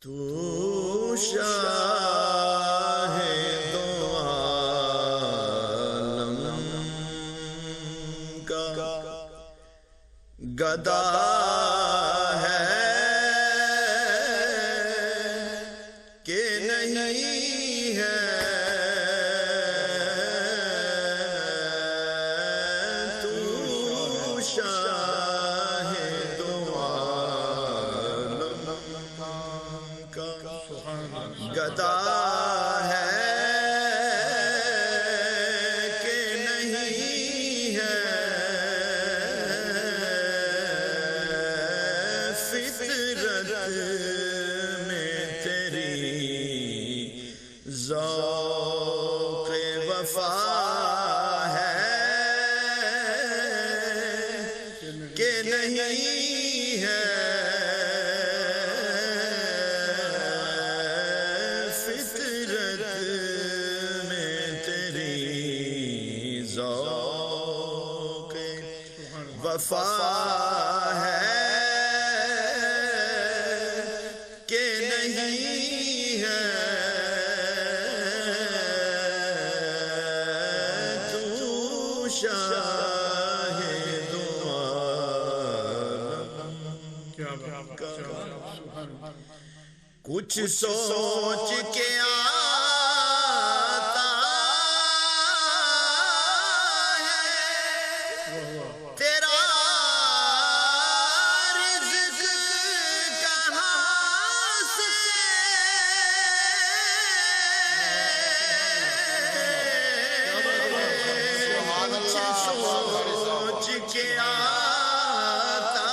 تو شاہ دو عالم کا گدا ہے کہ نہیں ہے، تو شاہ دو عالم کا گدا ہے کہ نہیں ہے، فطرت میں تیری ذوق وفا ہے کہ نہیں ہے، فطرت میں تیری ذوق وفا ہے کہ نہیں ہے، تو شاہ دو عالم کا کچھ سوچ کے آتا ہے تیرا رزق کہاں سے، سوچ کے آتا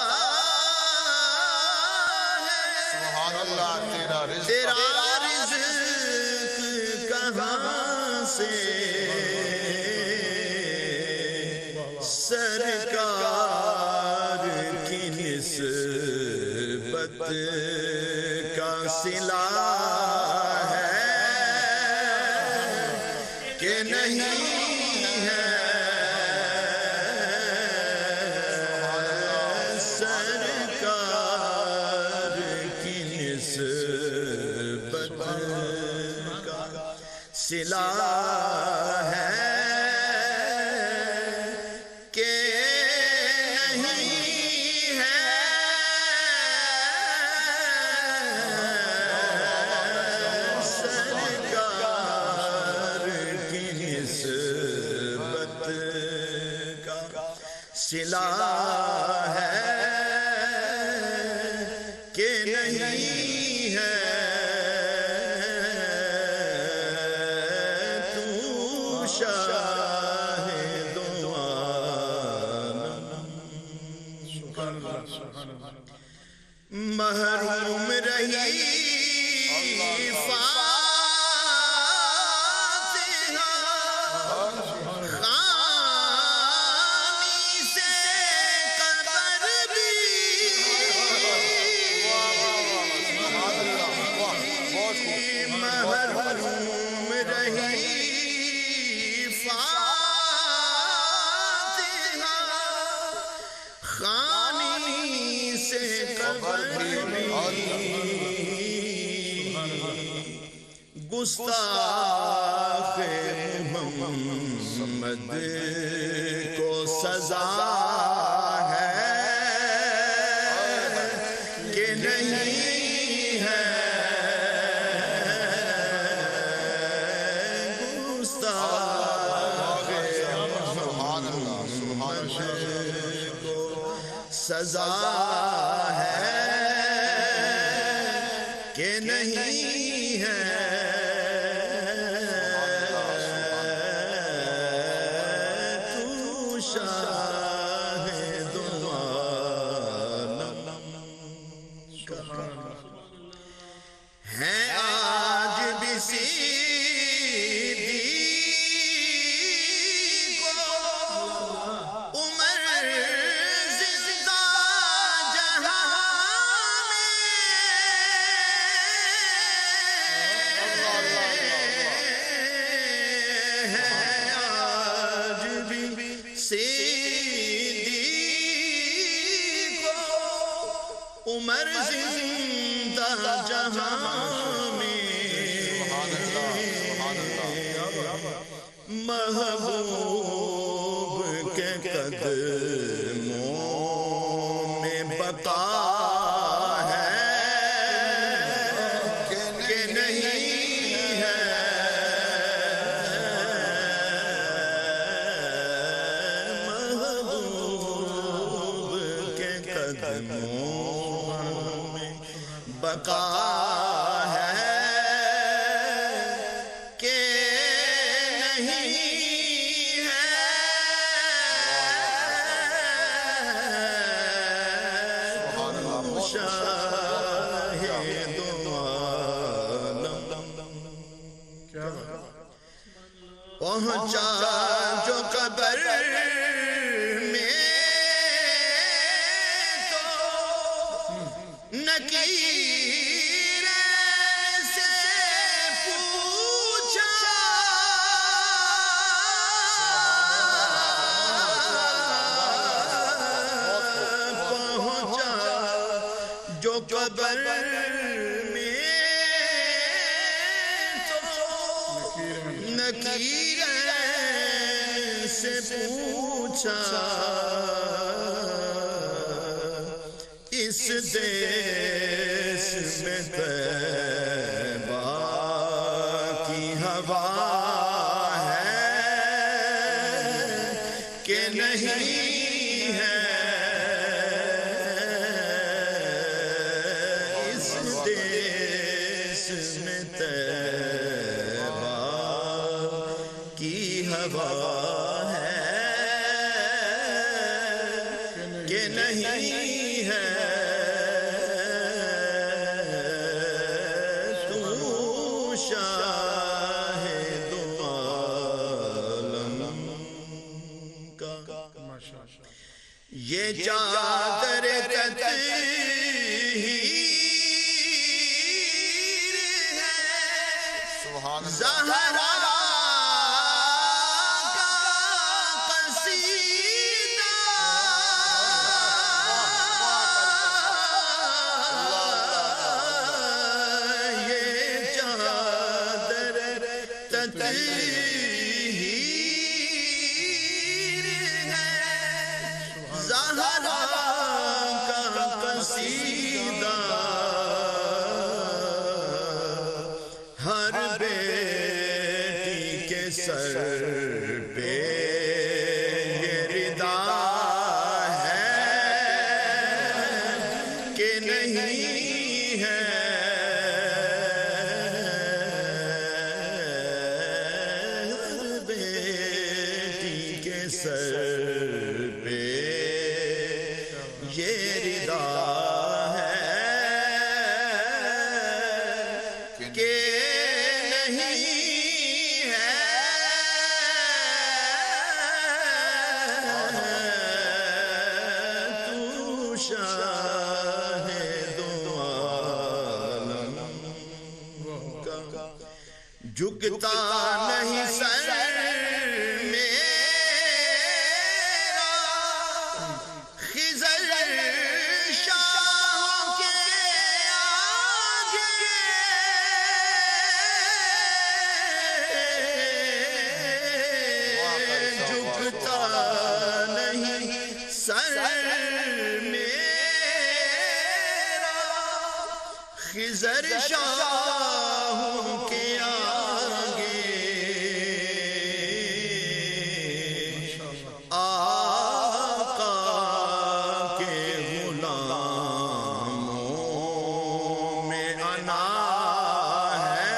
ہے تیرا رزق کہاں سے، سرکار کی نسبت کا صلہ ہے کہ نہیں ہے، سرکار کی نسبت کا صلہ ہے کہ نہیں ہے، سرکار کی نسبت کا صلہ ہے کہ نہیں ہے، تو شاہ دو عالم محروم رہی محروم رہی فاتحہ خانی سے قبر بھی، گستاخ محمد کو سزا ہے کہ نہیں ہے، سزا ہے کہ نہیں ہے، تو شاہ دو عالم کا ہے آج بھی عمر زندہ جہاں میں محبوب کے قدموں میں بقا ہے کہ نہیں ہے محبوب کے قدموں میں بقا ہے کہ نہیں ہے شاہد عالم پہنچا جو قبر میں تو نکیر سے پوچھا پہنچا جو قبر میں تو نکیر سے پوچھا اس دیس میں طیبہ کی ہوا ہے کہ نہیں ہے اس دیس میں طیبہ کی ہوا ہے کہ نہیں ہے تو شاہد عالم کا یہ چادر تطہیر ہے زہرا تطہیر ہے زہرا کا قصیدہ ہر بیٹی کے سر پہ یہ ردا ہے کہ نہیں ہے سر پہ یہ ردا ہے کہ نہیں ہے تو شاہد عالم کا جھکتا نہیں سر خضر شاہوں کے آگے آقا کے غلاموں میں انا ہے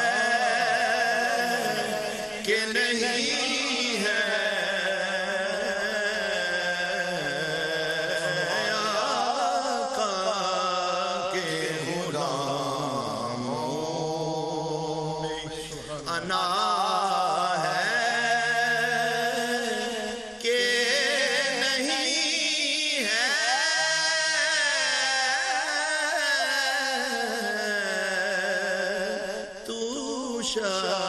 کہ نہیں ہے انا ہے کہ نہیں ہے تو شاہد